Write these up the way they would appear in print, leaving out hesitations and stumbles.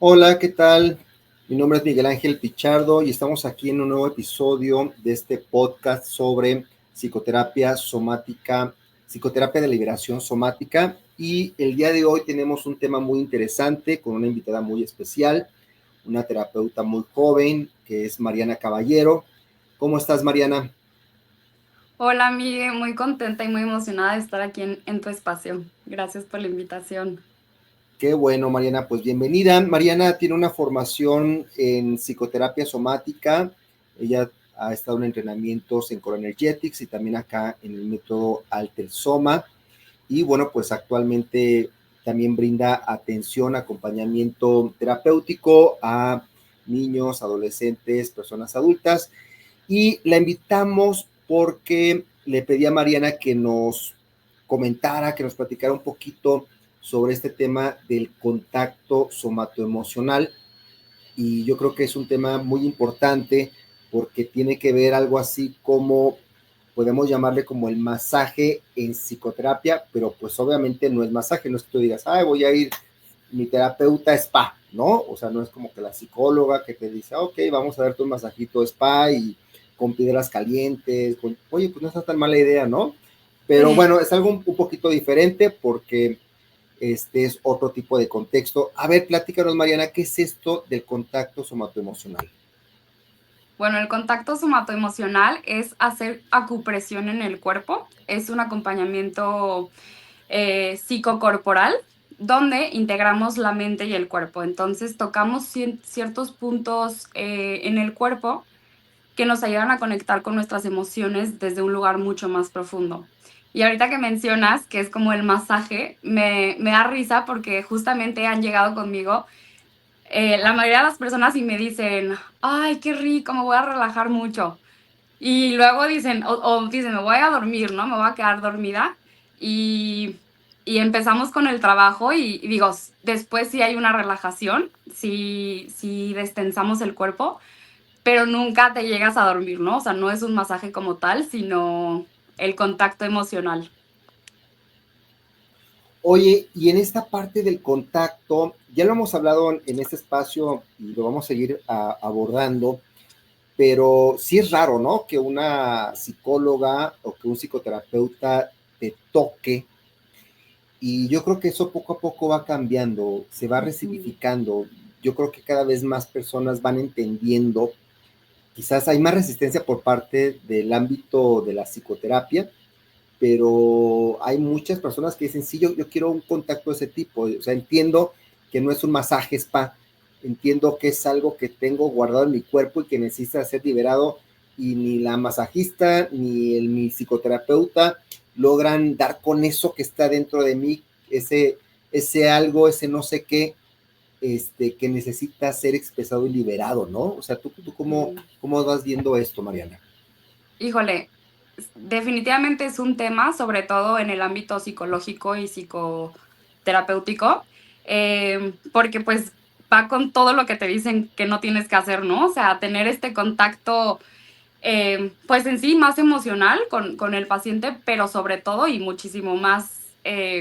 Hola, ¿qué tal? Mi nombre es Miguel Ángel Pichardo y estamos aquí en un nuevo episodio de este podcast sobre psicoterapia somática, psicoterapia de liberación somática. Y el día de hoy tenemos un tema muy interesante con una invitada muy especial, una terapeuta muy joven que es Mariana Caballero. ¿Cómo estás, Mariana? Hola, Miguel, muy contenta y muy emocionada de estar aquí en tu espacio. Gracias por la invitación. Qué bueno, Mariana, pues bienvenida. Mariana tiene una formación en psicoterapia somática. Ella ha estado en entrenamientos en Core Energetics y también acá en el método Alter Soma. Y bueno, pues actualmente también brinda atención, acompañamiento terapéutico a niños, adolescentes, personas adultas. Y la invitamos porque le pedí a Mariana que nos comentara, que nos platicara un poquito sobre este tema del contacto somatoemocional. Y yo creo que es un tema muy importante porque tiene que ver algo así como, podemos llamarle como el masaje en psicoterapia, pero pues obviamente no es masaje, no es que tú digas, ay, voy a ir, mi terapeuta spa, ¿no? O sea, no es como que la psicóloga que te dice, ok, vamos a darte un masajito spa y con piedras calientes, oye, pues no está tan mala idea, ¿no? Pero Sí. bueno, es algo un poquito diferente porque este es otro tipo de contexto. A ver, platícanos, Mariana, ¿qué es esto del contacto somatoemocional? Bueno, el contacto somatoemocional es hacer acupresión en el cuerpo. Es un acompañamiento psicocorporal donde integramos la mente y el cuerpo. Entonces tocamos ciertos puntos en el cuerpo que nos ayudan a conectar con nuestras emociones desde un lugar mucho más profundo. Y ahorita que mencionas que es como el masaje, me da risa porque justamente han llegado conmigo la mayoría de las personas y me dicen, ay, qué rico, me voy a relajar mucho. Y luego dicen, o dicen, me voy a dormir, ¿no? Me voy a quedar dormida. Y, y empezamos con el trabajo y digo, después sí hay una relajación, sí destensamos el cuerpo, pero nunca te llegas a dormir, ¿no? O sea, no es un masaje como tal, sino el contacto emocional. Oye, y en esta parte del contacto, ya lo hemos hablado en este espacio y lo vamos a seguir abordando, pero sí es raro, ¿no? Que una psicóloga o que un psicoterapeuta te toque. Y yo creo que eso poco a poco va cambiando, se va Ujú. resignificando. Yo creo que cada vez más personas van entendiendo, quizás hay más resistencia por parte del ámbito de la psicoterapia, pero hay muchas personas que dicen, sí, yo quiero un contacto de ese tipo. O sea, entiendo que no es un masaje spa, entiendo que es algo que tengo guardado en mi cuerpo y que necesita ser liberado y ni la masajista ni mi psicoterapeuta logran dar con eso que está dentro de mí, ese algo, ese no sé qué, que necesita ser expresado y liberado, ¿no? O sea, ¿tú Mm. cómo vas viendo esto, Mariana? Híjole, definitivamente es un tema, sobre todo en el ámbito psicológico y psicoterapéutico, porque pues va con todo lo que te dicen que no tienes que hacer, ¿no? O sea, tener este contacto, pues en sí más emocional con el paciente, pero sobre todo y muchísimo más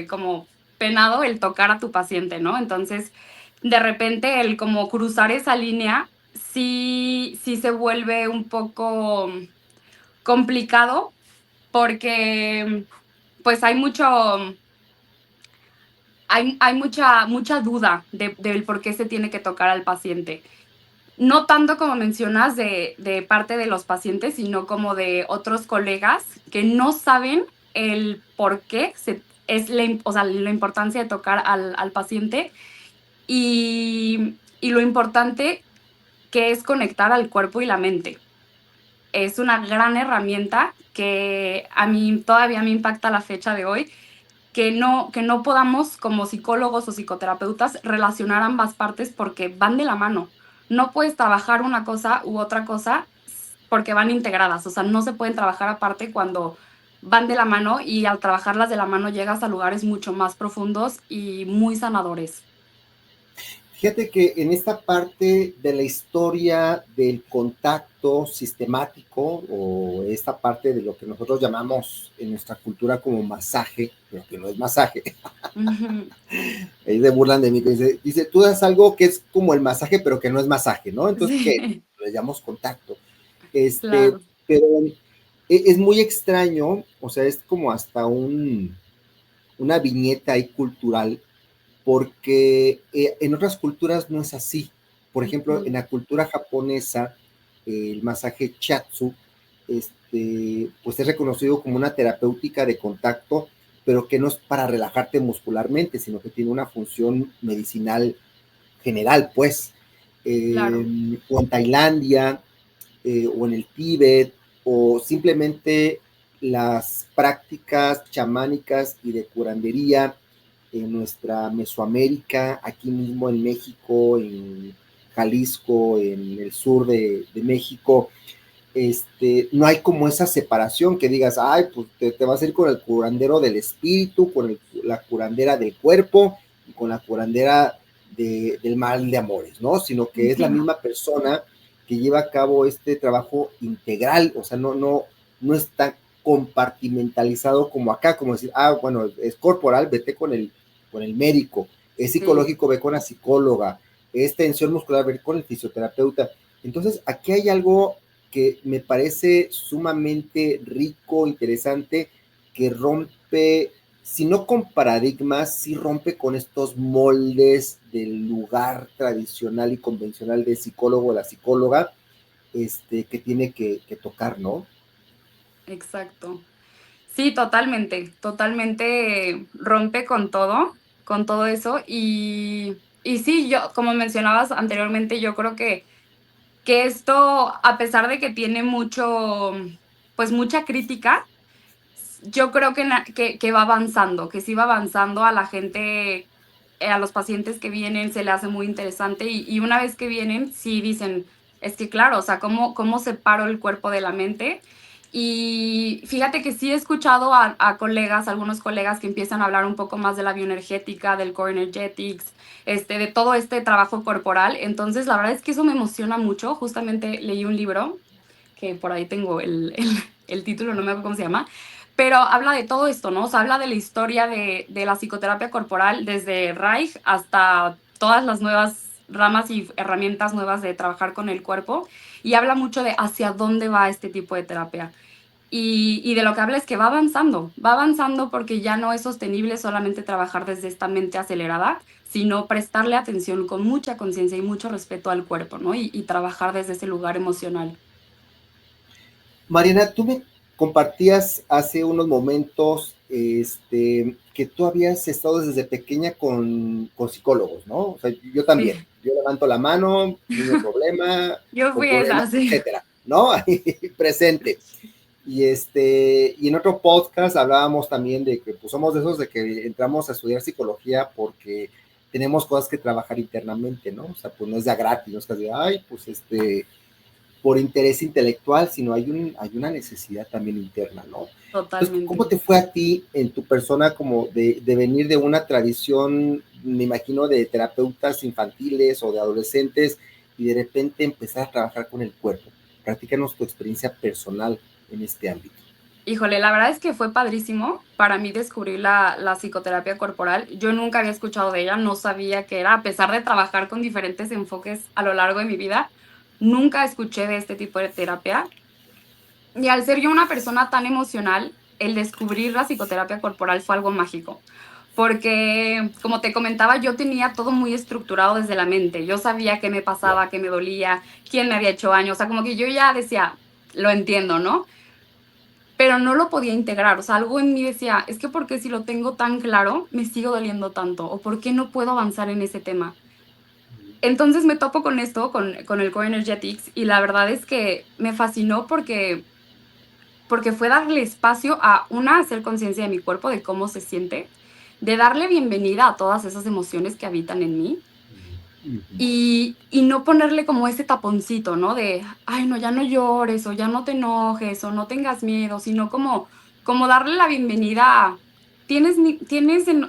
como penado el tocar a tu paciente, ¿no? Entonces, de repente el como cruzar esa línea, sí se vuelve un poco complicado porque pues hay mucha duda del por qué se tiene que tocar al paciente. No tanto como mencionas de parte de los pacientes, sino como de otros colegas que no saben el por qué es o sea, la importancia de tocar al paciente y lo importante que es conectar al cuerpo y la mente. Es una gran herramienta que a mí todavía me impacta a la fecha de hoy, que no podamos como psicólogos o psicoterapeutas relacionar ambas partes porque van de la mano. No puedes trabajar una cosa u otra cosa porque van integradas, o sea, no se pueden trabajar aparte cuando van de la mano y al trabajarlas de la mano llegas a lugares mucho más profundos y muy sanadores. Fíjate que en esta parte de la historia del contacto sistemático o esta parte de lo que nosotros llamamos en nuestra cultura como masaje, pero que no es masaje, Ujú. ahí se burlan de mí, que dice, tú das algo que es como el masaje, pero que no es masaje, ¿no? Entonces, ¿qué? Sí, Le llamamos contacto. claro. Pero es muy extraño, o sea, es como hasta una viñeta ahí cultural porque en otras culturas no es así. Por ejemplo, en Ujú. la cultura japonesa, el masaje shiatsu, pues es reconocido como una terapéutica de contacto, pero que no es para relajarte muscularmente, sino que tiene una función medicinal general, pues. Claro. O en Tailandia, o en el Tíbet, o simplemente las prácticas chamánicas y de curandería en nuestra Mesoamérica, aquí mismo en México, en Jalisco, en el sur de México, no hay como esa separación que digas, ay, pues te vas a ir con el curandero del espíritu, con la curandera del cuerpo y con la curandera del mal de amores, ¿no? Sino que es la Ujú. misma persona que lleva a cabo este trabajo integral, o sea, no está compartimentalizado como acá, como decir, ah, bueno, es corporal, vete con el médico, es Sí. psicológico, ve con la psicóloga, es tensión muscular, ve con el fisioterapeuta. Entonces, aquí hay algo que me parece sumamente rico, interesante, que rompe, si no con paradigmas, sí rompe con estos moldes del lugar tradicional y convencional del psicólogo o la psicóloga, que tiene que tocar, ¿no? Exacto. Sí, totalmente, totalmente rompe con todo eso. Y sí, yo, como mencionabas anteriormente, yo creo que esto, a pesar de que tiene mucho, pues mucha crítica, yo creo que va avanzando, que sí va avanzando a la gente, a los pacientes que vienen se le hace muy interesante y una vez que vienen, sí dicen, es que claro, o sea, ¿cómo separo el cuerpo de la mente? Y fíjate que sí he escuchado a colegas, algunos colegas que empiezan a hablar un poco más de la bioenergética, del core energetics, de todo este trabajo corporal. Entonces, la verdad es que eso me emociona mucho. Justamente leí un libro, que por ahí tengo el título, no me acuerdo cómo se llama, pero habla de todo esto, ¿no? O sea, habla de la historia de la psicoterapia corporal desde Reich hasta todas las nuevas ramas y herramientas nuevas de trabajar con el cuerpo y habla mucho de hacia dónde va este tipo de terapia. Y de lo que habla es que va avanzando porque ya no es sostenible solamente trabajar desde esta mente acelerada, sino prestarle atención con mucha conciencia y mucho respeto al cuerpo, ¿no? Y trabajar desde ese lugar emocional. Mariana, tú me compartías hace unos momentos que tú habías estado desde pequeña con psicólogos, ¿no? O sea, yo también. Sí. Yo levanto la mano, niño problema, Yo con fui problemas, esa, sí. etcétera, ¿no? Ahí presente. Y en otro podcast hablábamos también de que pues, somos de esos de que entramos a estudiar psicología porque tenemos cosas que trabajar internamente, ¿no? O sea, pues no es de gratis, no es que de, ay, pues por interés intelectual, sino hay una necesidad también interna, ¿no? Entonces, ¿cómo Totalmente. te fue a ti en tu persona como de venir de una tradición, me imagino, de terapeutas infantiles o de adolescentes y de repente empezar a trabajar con el cuerpo? Practícanos tu experiencia personal en este ámbito. Híjole, la verdad es que fue padrísimo para mí descubrir la psicoterapia corporal. Yo nunca había escuchado de ella, no sabía qué era, a pesar de trabajar con diferentes enfoques a lo largo de mi vida, nunca escuché de este tipo de terapia. Y al ser yo una persona tan emocional, el descubrir la psicoterapia corporal fue algo mágico. Porque, como te comentaba, yo tenía todo muy estructurado desde la mente. Yo sabía qué me pasaba, qué me dolía, quién me había hecho daño. O sea, como que yo ya decía, lo entiendo, ¿no? Pero no lo podía integrar. O sea, algo en mí decía, es que porque si lo tengo tan claro, me sigo doliendo tanto. O por qué no puedo avanzar en ese tema. Entonces me topo con esto, con el Core Energetics, y la verdad es que me fascinó porque fue darle espacio a, una, hacer conciencia de mi cuerpo, de cómo se siente, de darle bienvenida a todas esas emociones que habitan en mí y no ponerle como ese taponcito, ¿no? De, ay, no, ya no llores o ya no te enojes o no tengas miedo, sino como darle la bienvenida a,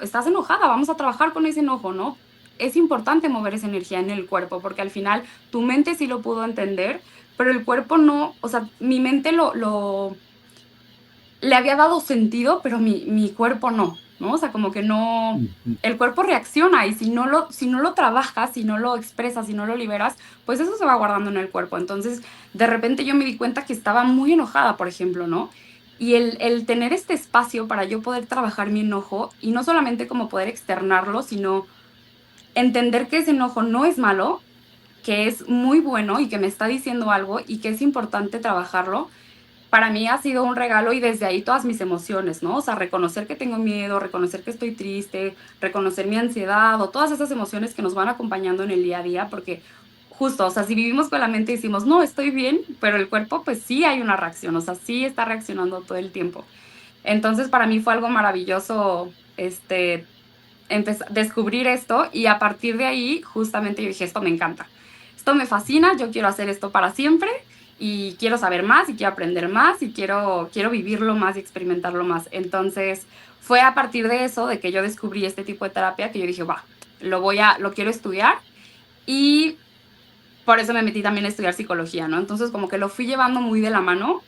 estás enojada, vamos a trabajar con ese enojo, ¿no? es importante mover esa energía en el cuerpo, porque al final tu mente sí lo pudo entender, pero el cuerpo no, o sea, mi mente le había dado sentido, pero mi cuerpo ¿no? O sea, como que no, Ujú. el cuerpo reacciona y si no lo trabajas, si no lo expresas, si no lo liberas, pues eso se va guardando en el cuerpo. Entonces, de repente yo me di cuenta que estaba muy enojada, por ejemplo, ¿no? Y el tener este espacio para yo poder trabajar mi enojo y no solamente como poder externarlo, sino entender que ese enojo no es malo, que es muy bueno y que me está diciendo algo y que es importante trabajarlo, para mí ha sido un regalo y desde ahí todas mis emociones, ¿no? O sea, reconocer que tengo miedo, reconocer que estoy triste, reconocer mi ansiedad o todas esas emociones que nos van acompañando en el día a día, porque justo, o sea, si vivimos con la mente y decimos, no, estoy bien, pero el cuerpo, pues sí hay una reacción, o sea, sí está reaccionando todo el tiempo. Entonces, para mí fue algo maravilloso, descubrir esto y a partir de ahí, justamente yo dije, esto me encanta, esto me fascina, yo quiero hacer esto para siempre y quiero saber más y quiero aprender más y quiero vivirlo más y experimentarlo más. Entonces, fue a partir de eso, de que yo descubrí este tipo de terapia, que yo dije, va, lo quiero estudiar y por eso me metí también a estudiar psicología, ¿no? Entonces, como que lo fui llevando muy de la mano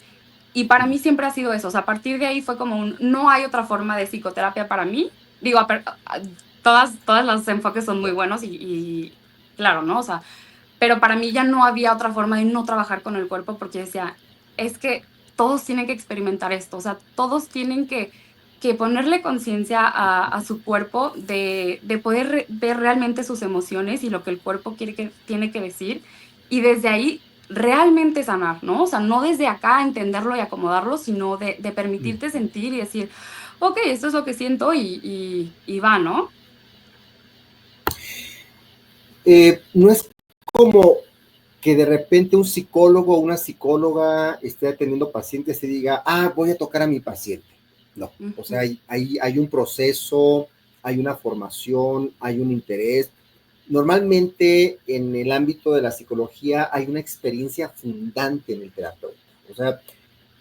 y para mí siempre ha sido eso, o sea, a partir de ahí fue como no hay otra forma de psicoterapia para mí. Digo, todas los enfoques son muy buenos y claro, ¿no? O sea, pero para mí ya no había otra forma de no trabajar con el cuerpo porque decía, es que todos tienen que experimentar esto, o sea, todos tienen que ponerle conciencia a su cuerpo de poder ver realmente sus emociones y lo que el cuerpo tiene que decir y desde ahí realmente sanar, ¿no? O sea, no desde acá entenderlo y acomodarlo, sino de permitirte sentir y decir, ok, esto es lo que siento y va, ¿no? No es como que de repente un psicólogo o una psicóloga esté atendiendo pacientes y diga, ah, voy a tocar a mi paciente. No, o sea, Ujú. hay un proceso, hay una formación, hay un interés. Normalmente en el ámbito de la psicología hay una experiencia fundante en el terapeuta. O sea,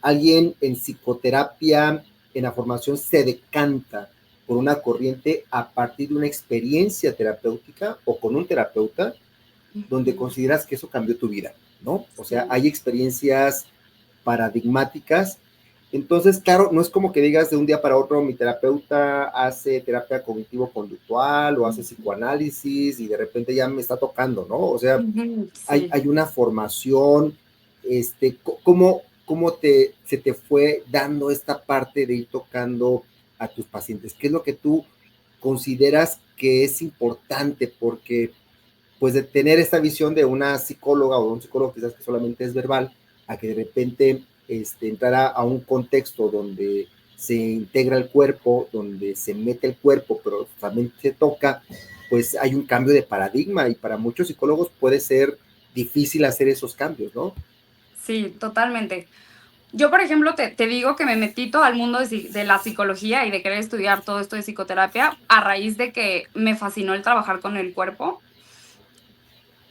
alguien en psicoterapia, en la formación, se decanta por una corriente a partir de una experiencia terapéutica o con un terapeuta donde Ujú. consideras que eso cambió tu vida, ¿no? O sea, Sí. hay experiencias paradigmáticas. Entonces, claro, no es como que digas de un día para otro, mi terapeuta hace terapia cognitivo-conductual o hace psicoanálisis y de repente ya me está tocando, ¿no? O sea, Ujú. Sí. hay una formación, ¿cómo se te fue dando esta parte de ir tocando a tus pacientes? ¿Qué es lo que tú consideras que es importante? Porque pues de tener esta visión de una psicóloga o de un psicólogo quizás que solamente es verbal, a que de repente entrara a un contexto donde se integra el cuerpo, donde se mete el cuerpo, pero también se toca, pues hay un cambio de paradigma y para muchos psicólogos puede ser difícil hacer esos cambios, ¿no? Sí, totalmente. Yo, por ejemplo, te digo que me metí todo al mundo de la psicología y de querer estudiar todo esto de psicoterapia a raíz de que me fascinó el trabajar con el cuerpo,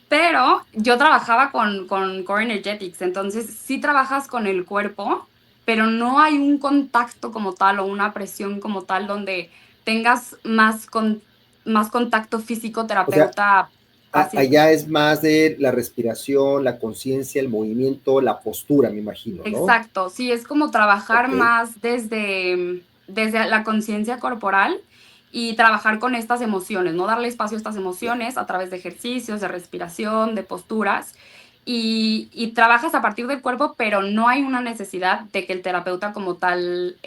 pero yo trabajaba con Core Energetics, entonces sí trabajas con el cuerpo, pero no hay un contacto como tal o una presión como tal donde tengas más contacto físico O sea, terapeuta-paciente. allá es más de la respiración, la conciencia, el movimiento, la postura, me imagino, ¿no? Exacto, sí, es como trabajar Ok. más desde la conciencia corporal y trabajar con estas emociones, ¿no? Darle espacio a estas Ya. emociones a través de ejercicios, de respiración, de posturas y trabajas a partir del cuerpo, pero no hay una necesidad de que el terapeuta como tal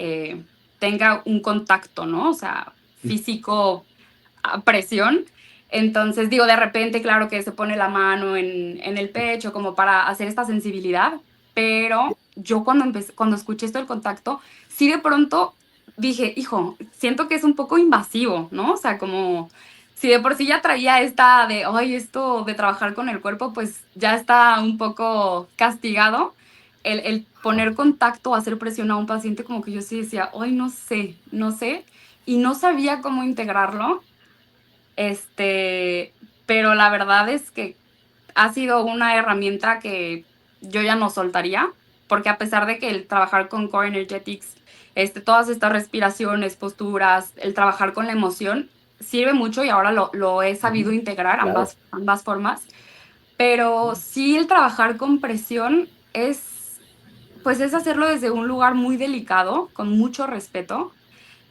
tenga un contacto, ¿no? O sea, físico a presión. Entonces, digo, de repente, claro que se pone la mano en el pecho como para hacer esta sensibilidad, pero yo cuando escuché esto del contacto, sí de pronto dije, hijo, siento que es un poco invasivo, ¿no? O sea, como si de por sí ya traía esta de, ay, esto de trabajar con el cuerpo, pues ya está un poco castigado. El poner contacto o hacer presión a un paciente, como que yo sí decía, ay, no sé, y no sabía cómo integrarlo. Este, pero la verdad es que ha sido una herramienta que yo ya no soltaría, porque a pesar de que el trabajar con Core Energetics, todas estas respiraciones, posturas, el trabajar con la emoción, sirve mucho y ahora lo he sabido Ujú, integrar, claro. ambas formas, pero sí el trabajar con presión pues es hacerlo desde un lugar muy delicado, con mucho respeto,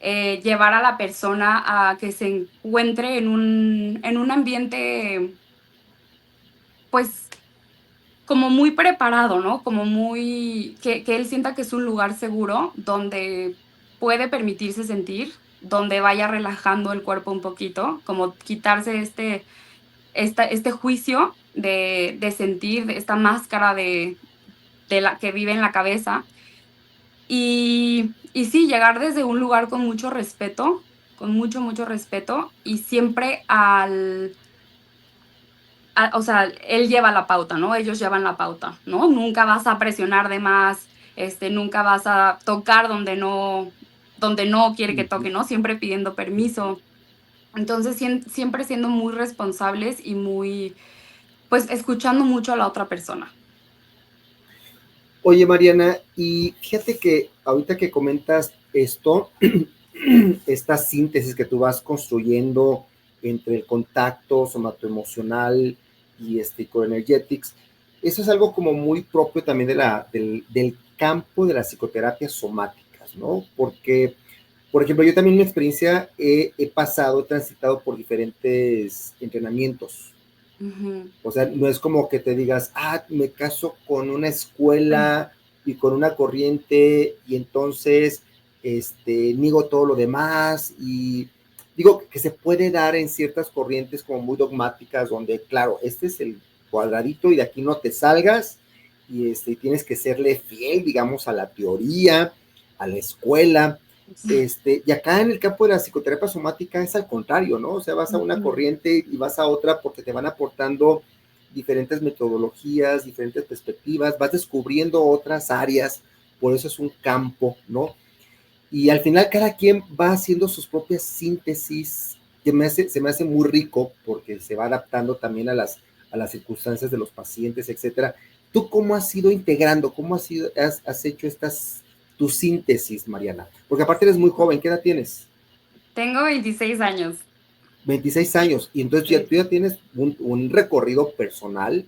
llevar a la persona a que se encuentre en un ambiente, pues, como muy preparado, ¿no? Como muy, que él sienta que es un lugar seguro donde puede permitirse sentir, donde vaya relajando el cuerpo un poquito, como quitarse este juicio de sentir, de esta máscara de la que vive en la cabeza. Y sí, llegar desde un lugar con mucho respeto, con mucho, mucho respeto, y siempre o sea, él lleva la pauta, ¿no? Ellos llevan la pauta, ¿no? Nunca vas a presionar de más, nunca vas a tocar donde no quiere que toque, Ujú. ¿no? Siempre pidiendo permiso. Entonces, siempre siendo muy responsables y muy, pues, escuchando mucho a la otra persona. Oye, Mariana, y fíjate que ahorita que comentas esto, esta síntesis que tú vas construyendo entre el contacto somatoemocional y Coenergetics, eso es algo como muy propio también del campo de las psicoterapias somáticas, ¿no? Porque, por ejemplo, yo también en mi experiencia he pasado, he transitado por diferentes entrenamientos. Ujú. O sea, no es como que te digas, me caso con una escuela y con una corriente y entonces niego todo lo demás y digo que se puede dar en ciertas corrientes como muy dogmáticas donde, claro, este es el cuadradito y de aquí no te salgas y tienes que serle fiel, digamos, a la teoría, a la escuela. Y acá en el campo de la psicoterapia somática es al contrario, ¿no? O sea, vas a una Ujú. corriente y vas a otra porque te van aportando diferentes metodologías, diferentes perspectivas, vas descubriendo otras áreas, por eso es un campo, ¿no? Y al final cada quien va haciendo sus propias síntesis, que se me hace muy rico porque se va adaptando también a las circunstancias de los pacientes, etcétera. ¿Tú cómo has ido integrando, has hecho tu síntesis, Mariana? Porque aparte eres muy joven, ¿qué edad tienes? Tengo 26 años. 26 años, y entonces Sí, tú ya tienes un recorrido personal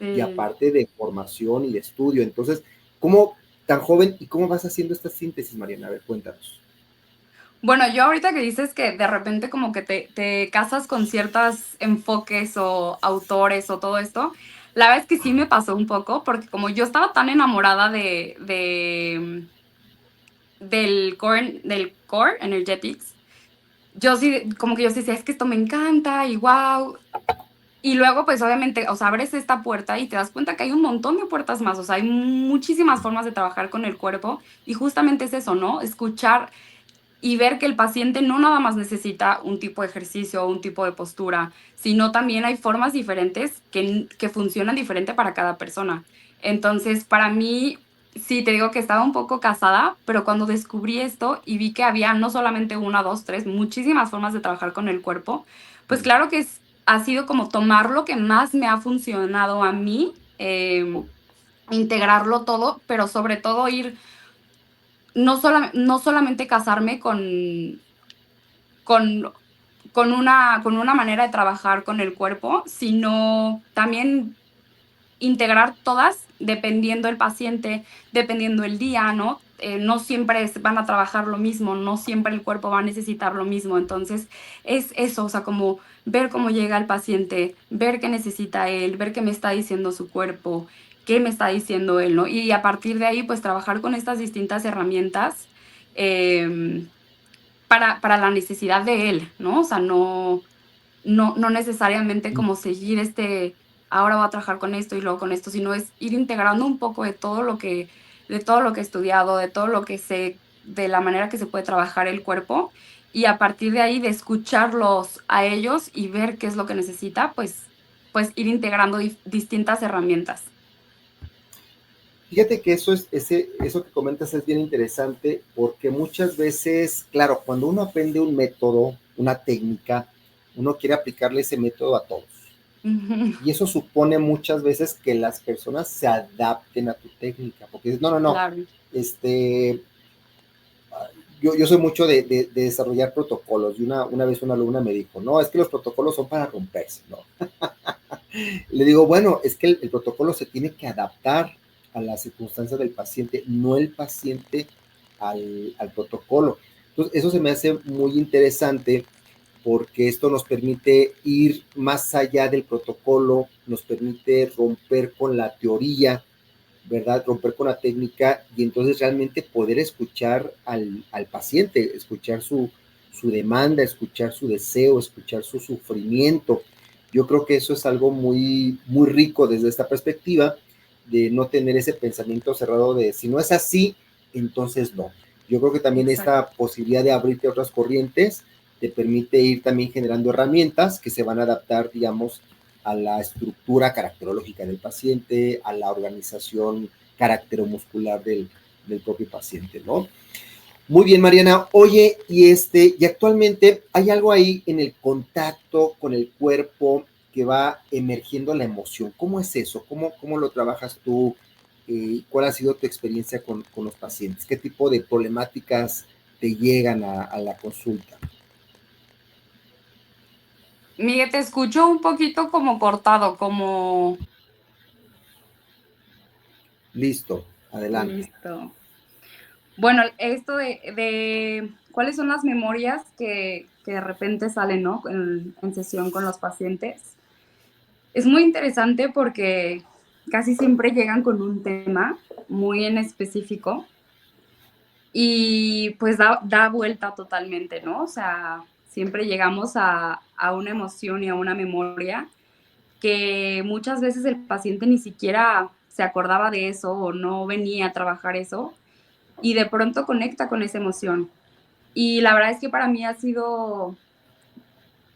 y sí. aparte de formación y de estudio. Entonces, ¿cómo tan joven y cómo vas haciendo esta síntesis, Mariana? A ver, cuéntanos. Bueno, yo ahorita que dices que de repente como que te casas con ciertos enfoques o autores o todo esto, la verdad es que sí me pasó un poco, porque como yo estaba tan enamorada del core energetics, yo sí, como que yo sí decía, es que esto me encanta y wow. Y luego, pues obviamente, o sea, abres esta puerta y te das cuenta que hay un montón de puertas más, o sea, hay muchísimas formas de trabajar con el cuerpo y justamente es eso, ¿no? Escuchar y ver que el paciente no nada más necesita un tipo de ejercicio o un tipo de postura, sino también hay formas diferentes que funcionan diferente para cada persona. Entonces, para mí, sí, te digo que estaba un poco casada, pero cuando descubrí esto y vi que había no solamente una, dos, tres, muchísimas formas de trabajar con el cuerpo, pues claro que ha sido como tomar lo que más me ha funcionado a mí, integrarlo todo, pero sobre todo ir no solamente casarme con, con una manera de trabajar con el cuerpo, sino también integrar todas dependiendo el paciente, dependiendo el día, ¿no? No siempre van a trabajar lo mismo, no siempre el cuerpo va a necesitar lo mismo. Entonces, es eso, o sea, como ver cómo llega el paciente, ver qué necesita él, ver qué me está diciendo su cuerpo, qué me está diciendo él, ¿no? Y a partir de ahí, pues trabajar con estas distintas herramientas. em, para la necesidad de él, ¿no? O sea, no necesariamente como seguir ahora voy a trabajar con esto y luego con esto, sino es ir integrando un poco de todo lo que he estudiado, de todo lo que sé, de la manera que se puede trabajar el cuerpo y a partir de ahí de escucharlos a ellos y ver qué es lo que necesita, pues ir integrando distintas herramientas. Fíjate que eso que comentas es bien interesante porque muchas veces, claro, cuando uno aprende un método, una técnica, uno quiere aplicarle ese método a todos. Ujú. Y eso supone muchas veces que las personas se adapten a tu técnica, porque dices, no, no, no, Claro. este, yo soy mucho de desarrollar protocolos y una vez una alumna me dijo, no, es que los protocolos son para romperse, ¿no? Le digo, bueno, es que el protocolo se tiene que adaptar a las circunstancias del paciente, no el paciente al protocolo. Entonces, eso se me hace muy interesante porque esto nos permite ir más allá del protocolo, nos permite romper con la teoría, ¿verdad? Romper con la técnica y entonces realmente poder escuchar al paciente, escuchar su demanda, escuchar su deseo, escuchar su sufrimiento. Yo creo que eso es algo muy, muy rico desde esta perspectiva de no tener ese pensamiento cerrado de si no es así, entonces no. Yo creo que también Exacto. esta posibilidad de abrirte a otras corrientes te permite ir también generando herramientas que se van a adaptar, digamos, a la estructura caracterológica del paciente, a la organización caracteromuscular del propio paciente, ¿no? Muy bien, Mariana. Oye, y actualmente hay algo ahí en el contacto con el cuerpo que va emergiendo la emoción. ¿Cómo es eso? ¿Cómo lo trabajas tú? ¿Cuál ha sido tu experiencia con los pacientes? ¿Qué tipo de problemáticas te llegan a la consulta? Miguel, te escucho un poquito como cortado, como... Listo, adelante. Listo. Bueno, esto de cuáles son las memorias que de repente salen, ¿no? En sesión con los pacientes. Es muy interesante porque casi siempre llegan con un tema muy en específico y pues da vuelta totalmente, ¿no? O sea, siempre llegamos a una emoción y a una memoria que muchas veces el paciente ni siquiera se acordaba de eso o no venía a trabajar eso y de pronto conecta con esa emoción. Y la verdad es que para mí ha sido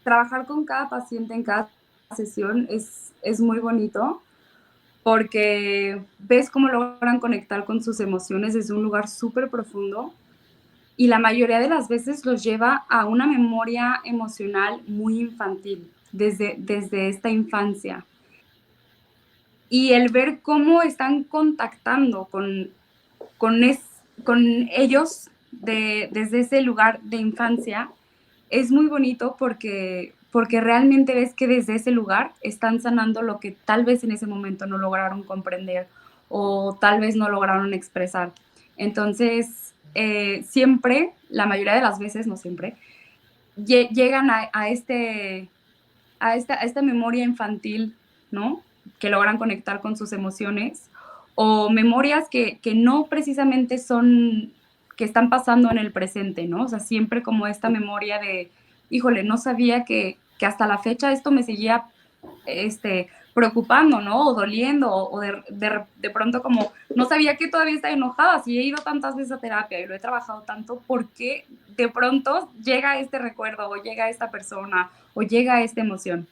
trabajar con cada paciente en cada sesión es muy bonito porque ves cómo logran conectar con sus emociones desde un lugar súper profundo y la mayoría de las veces los lleva a una memoria emocional muy infantil, desde esta infancia. Y el ver cómo están contactando con, es, con ellos desde ese lugar de infancia es muy bonito porque realmente ves que desde ese lugar están sanando lo que tal vez en ese momento no lograron comprender o tal vez no lograron expresar. Entonces, siempre, la mayoría de las veces, no siempre, llegan a esta memoria infantil, ¿no? Que logran conectar con sus emociones, o memorias que no precisamente son, que están pasando en el presente, ¿no? O sea, siempre como esta memoria de, híjole, no sabía que hasta la fecha esto me seguía preocupando, ¿no? O doliendo, o de pronto como, no sabía que todavía estaba enojada, si he ido tantas veces a terapia y lo he trabajado tanto, ¿por qué de pronto llega este recuerdo, o llega esta persona, o llega esta emoción?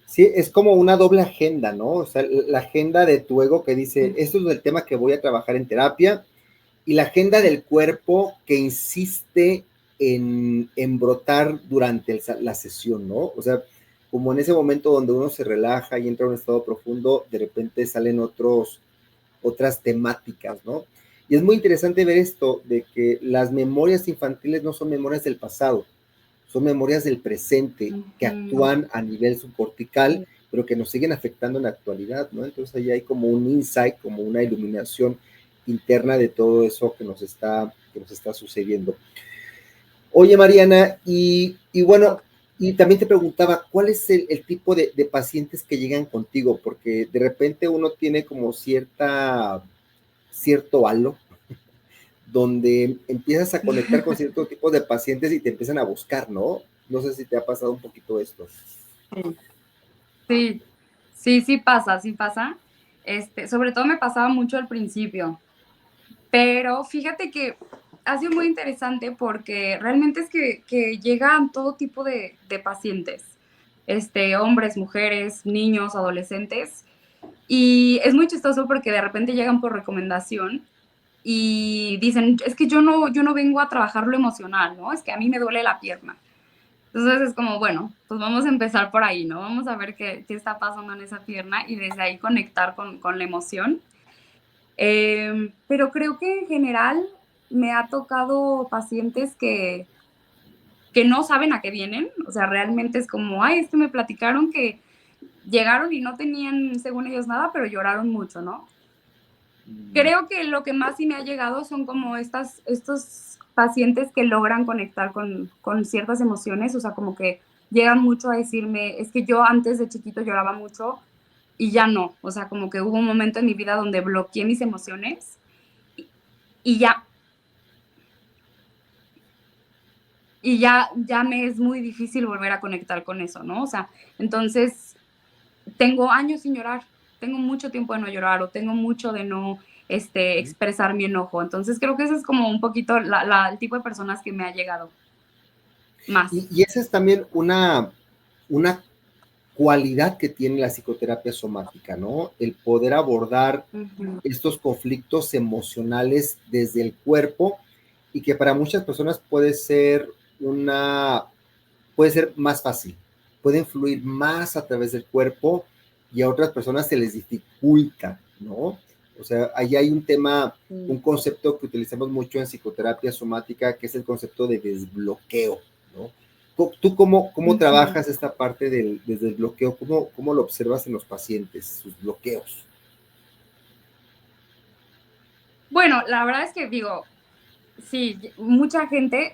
Sí, es como una doble agenda, ¿no? O sea, la agenda de tu ego que dice, Sí. esto es el tema que voy a trabajar en terapia, y la agenda del cuerpo que insiste en brotar durante la sesión, ¿no? O sea, como en ese momento donde uno se relaja y entra a un estado profundo, de repente salen otras temáticas, ¿no? Y es muy interesante ver esto, de que las memorias infantiles no son memorias del pasado, son memorias del presente que Ujú. actúan a nivel subcortical, pero que nos siguen afectando en la actualidad, ¿no? Entonces ahí hay como un insight, como una iluminación interna de todo eso que nos está sucediendo. Oye, Mariana, y bueno, Ok. y también te preguntaba, ¿cuál es el tipo de pacientes que llegan contigo? Porque de repente uno tiene como cierto halo, donde empiezas a conectar con ciertos tipos de pacientes y te empiezan a buscar, ¿no? No sé si te ha pasado un poquito esto. Sí, sí, sí, sí pasa, sí pasa. Sobre todo me pasaba mucho al principio, pero fíjate que ha sido muy interesante porque realmente es que llegan todo tipo de pacientes, hombres, mujeres, niños, adolescentes, y es muy chistoso porque de repente llegan por recomendación y dicen, es que yo no vengo a trabajar lo emocional, ¿no? Es que a mí me duele la pierna. Entonces es como, bueno, pues vamos a empezar por ahí, ¿no? Vamos a ver qué está pasando en esa pierna y desde ahí conectar con la emoción. Pero creo que en general me ha tocado pacientes que no saben a qué vienen, o sea, realmente es como, ay, me platicaron que llegaron y no tenían, según ellos, nada, pero lloraron mucho, ¿no? Creo que lo que más sí me ha llegado son como estos pacientes que logran conectar con ciertas emociones, o sea, como que llegan mucho a decirme, es que yo antes de chiquito lloraba mucho y ya no, o sea, como que hubo un momento en mi vida donde bloqueé mis emociones y ya, ya me es muy difícil volver a conectar con eso, ¿no? O sea, entonces tengo años sin llorar, tengo mucho tiempo de no llorar o tengo mucho de no expresar mi enojo. Entonces creo que ese es como un poquito el tipo de personas que me ha llegado más. Y esa es también una cualidad que tiene la psicoterapia somática, ¿no? El poder abordar estos conflictos emocionales desde el cuerpo y que para muchas personas puede ser más fácil, pueden fluir más a través del cuerpo y a otras personas se les dificulta, ¿no? O sea, ahí hay un tema, un concepto que utilizamos mucho en psicoterapia somática, que es el concepto de desbloqueo, ¿no? ¿Tú cómo trabajas esta parte del desbloqueo? ¿Cómo lo observas en los pacientes, sus bloqueos? Bueno, la verdad es que digo, sí,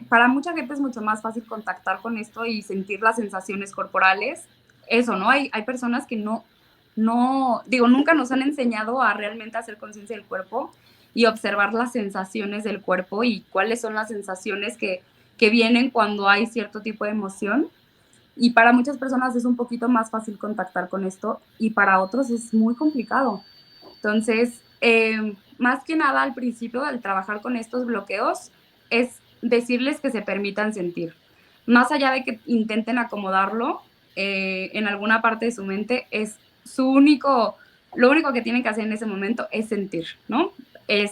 para mucha gente es mucho más fácil contactar con esto y sentir las sensaciones corporales. Eso, ¿no? Hay personas que digo, nunca nos han enseñado a realmente hacer conciencia del cuerpo y observar las sensaciones del cuerpo y cuáles son las sensaciones que vienen cuando hay cierto tipo de emoción. Y para muchas personas es un poquito más fácil contactar con esto y para otros es muy complicado. Entonces, más que nada al principio, al trabajar con estos bloqueos, es decirles que se permitan sentir. Más allá de que intenten acomodarlo en alguna parte de su mente, lo único que tienen que hacer en ese momento es sentir, ¿no? Es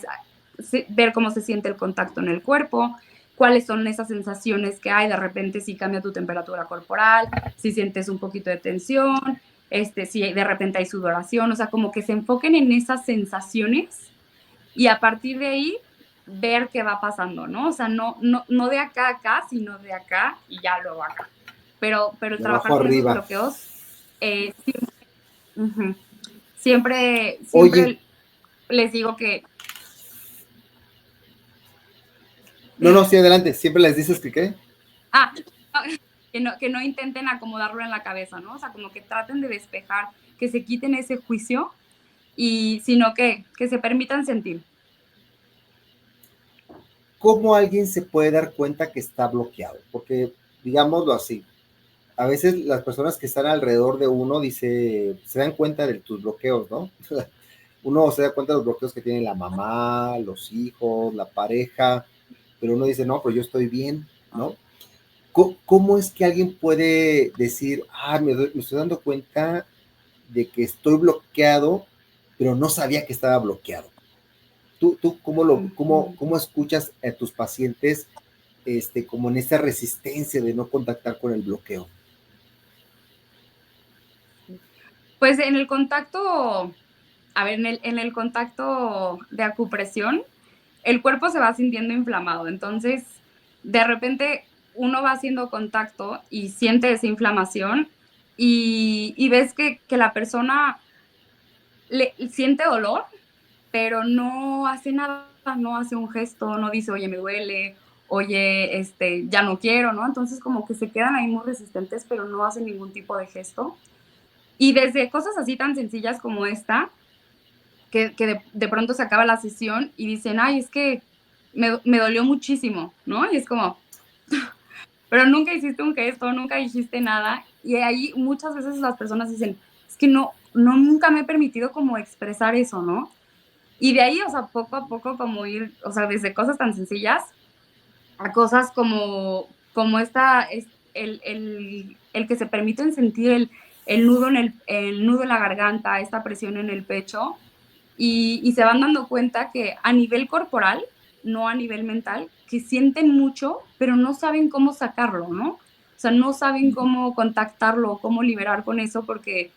ver cómo se siente el contacto en el cuerpo, cuáles son esas sensaciones que hay, de repente si cambia tu temperatura corporal, si sientes un poquito de tensión, si de repente hay sudoración, o sea, como que se enfoquen en esas sensaciones y a partir de ahí ver qué va pasando, ¿no? O sea, no de acá a acá, sino de acá y ya luego acá. Pero el De abajo trabajar con esos arriba. bloqueos, siempre, uh-huh, siempre, Oye, siempre les digo que... no, sí, adelante. Siempre les dices que qué. Ah, que no intenten acomodarlo en la cabeza, ¿no? O sea, como que traten de despejar, que se quiten ese juicio y sino que se permitan sentir. ¿Cómo alguien se puede dar cuenta que está bloqueado? Porque, digámoslo así, a veces las personas que están alrededor de uno se dan cuenta de tus bloqueos, ¿no? Uno se da cuenta de los bloqueos que tiene la mamá, los hijos, la pareja, pero uno dice, no, pero yo estoy bien, ¿no? ¿Cómo es que alguien puede decir, me estoy dando cuenta de que estoy bloqueado, pero no sabía que estaba bloqueado? ¿Tú cómo escuchas a tus pacientes como en esta resistencia de no contactar con el bloqueo? Pues en el contacto, a ver, en el contacto de acupresión, el cuerpo se va sintiendo inflamado. Entonces, de repente uno va haciendo contacto y siente esa inflamación y ves que la persona siente dolor, pero no hace nada, no hace un gesto, no dice, oye, me duele, oye, ya no quiero, ¿no? Entonces como que se quedan ahí muy resistentes, pero no hacen ningún tipo de gesto. Y desde cosas así tan sencillas como esta, que de pronto se acaba la sesión y dicen, ay, es que me dolió muchísimo, ¿no? Y es como, pero nunca hiciste un gesto, nunca dijiste nada. Y ahí muchas veces las personas dicen, es que nunca me he permitido como expresar eso, ¿no? Y de ahí, o sea, poco a poco como ir, o sea, desde cosas tan sencillas a cosas como el que se permiten sentir el nudo el nudo en la garganta, esta presión en el pecho, y se van dando cuenta que a nivel corporal, no a nivel mental, que sienten mucho, pero no saben cómo sacarlo, ¿no? O sea, no saben cómo contactarlo, cómo liberar con eso, porque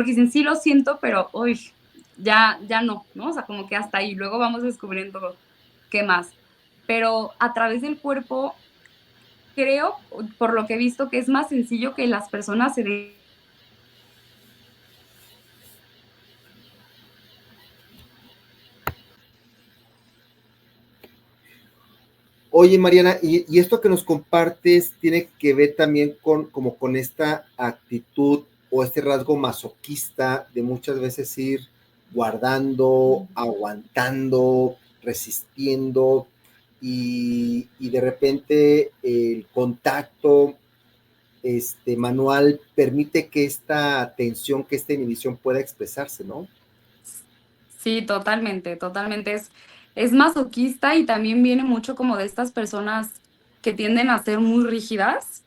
dicen, sí lo siento, pero uy, ya no, ¿no? O sea, como que hasta ahí, luego vamos descubriendo qué más. pero a través del cuerpo creo, por lo que he visto, que es más sencillo que las personas se den. Oye, Mariana, y esto que nos compartes tiene que ver también con, como con esta actitud o este rasgo masoquista de muchas veces ir guardando, aguantando, resistiendo y de repente el contacto manual permite que esta tensión, que esta inhibición pueda expresarse, ¿no? Sí, totalmente, totalmente. Es masoquista y también viene mucho como de estas personas que tienden a ser muy rígidas,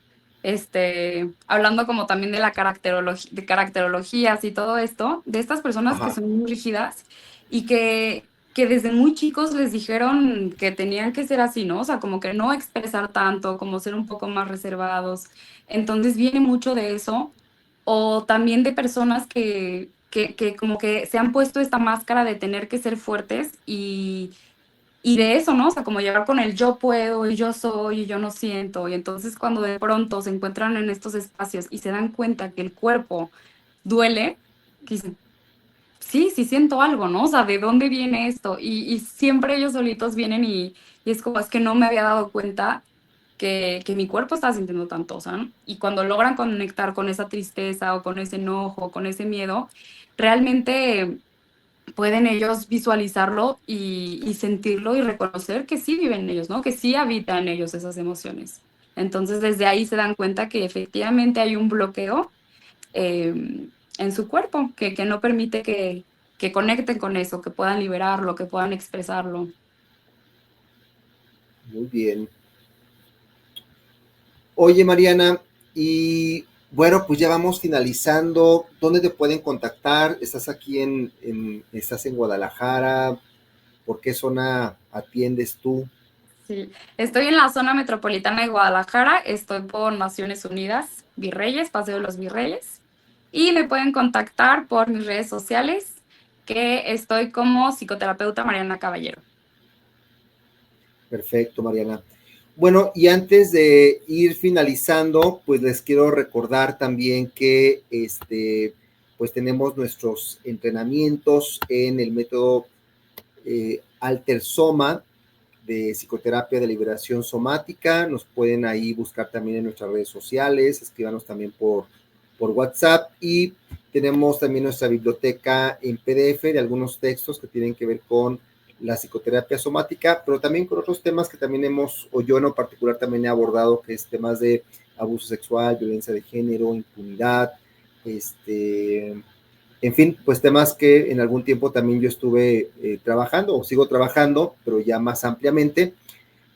hablando como también de la de caracterologías y todo esto, de estas personas que Ajá. son muy rígidas y que desde muy chicos les dijeron que tenían que ser así, ¿no? O sea, como que no expresar tanto, como ser un poco más reservados. Entonces viene mucho de eso o también de personas que como que se han puesto esta máscara de tener que ser fuertes y de eso, ¿no? O sea, como llevar con el yo puedo y yo soy y yo no siento. Y entonces cuando de pronto se encuentran en estos espacios y se dan cuenta que el cuerpo duele, que dicen, sí, sí siento algo, ¿no? O sea, ¿de dónde viene esto? Y siempre ellos solitos vienen y es como, es que no me había dado cuenta que mi cuerpo está sintiendo tanto, o sea, ¿no? Y cuando logran conectar con esa tristeza o con ese enojo, con ese miedo, realmente pueden ellos visualizarlo y sentirlo y reconocer que sí viven ellos, ¿no? Que sí habitan en ellos esas emociones. Entonces, desde ahí se dan cuenta que efectivamente hay un bloqueo en su cuerpo que no permite que conecten con eso, que puedan liberarlo, que puedan expresarlo. Muy bien. Oye, Mariana, y bueno, pues ya vamos finalizando. ¿Dónde te pueden contactar? ¿Estás aquí estás en Guadalajara? ¿Por qué zona atiendes tú? Sí, estoy en la zona metropolitana de Guadalajara, estoy por Naciones Unidas, Virreyes, Paseo de los Virreyes, y me pueden contactar por mis redes sociales, que estoy como psicoterapeuta Mariana Caballero. Perfecto, Mariana. Bueno, y antes de ir finalizando, pues les quiero recordar también que pues tenemos nuestros entrenamientos en el método Alter Soma de psicoterapia de liberación somática. Nos pueden ahí buscar también en nuestras redes sociales, escríbanos también por WhatsApp y tenemos también nuestra biblioteca en PDF de algunos textos que tienen que ver con la psicoterapia somática, pero también con otros temas que también o yo en lo particular también he abordado, que es temas de abuso sexual, violencia de género, impunidad, en fin, pues temas que en algún tiempo también yo estuve trabajando o sigo trabajando, pero ya más ampliamente,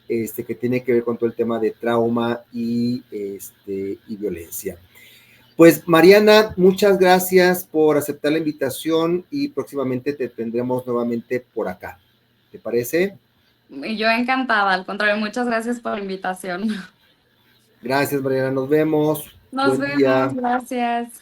que tiene que ver con todo el tema de trauma y violencia. Pues Mariana, muchas gracias por aceptar la invitación y próximamente te tendremos nuevamente por acá. ¿Te parece? Y yo encantada, al contrario, muchas gracias por la invitación. Gracias, Mariana. Nos vemos. Nos Buen vemos, día. gracias.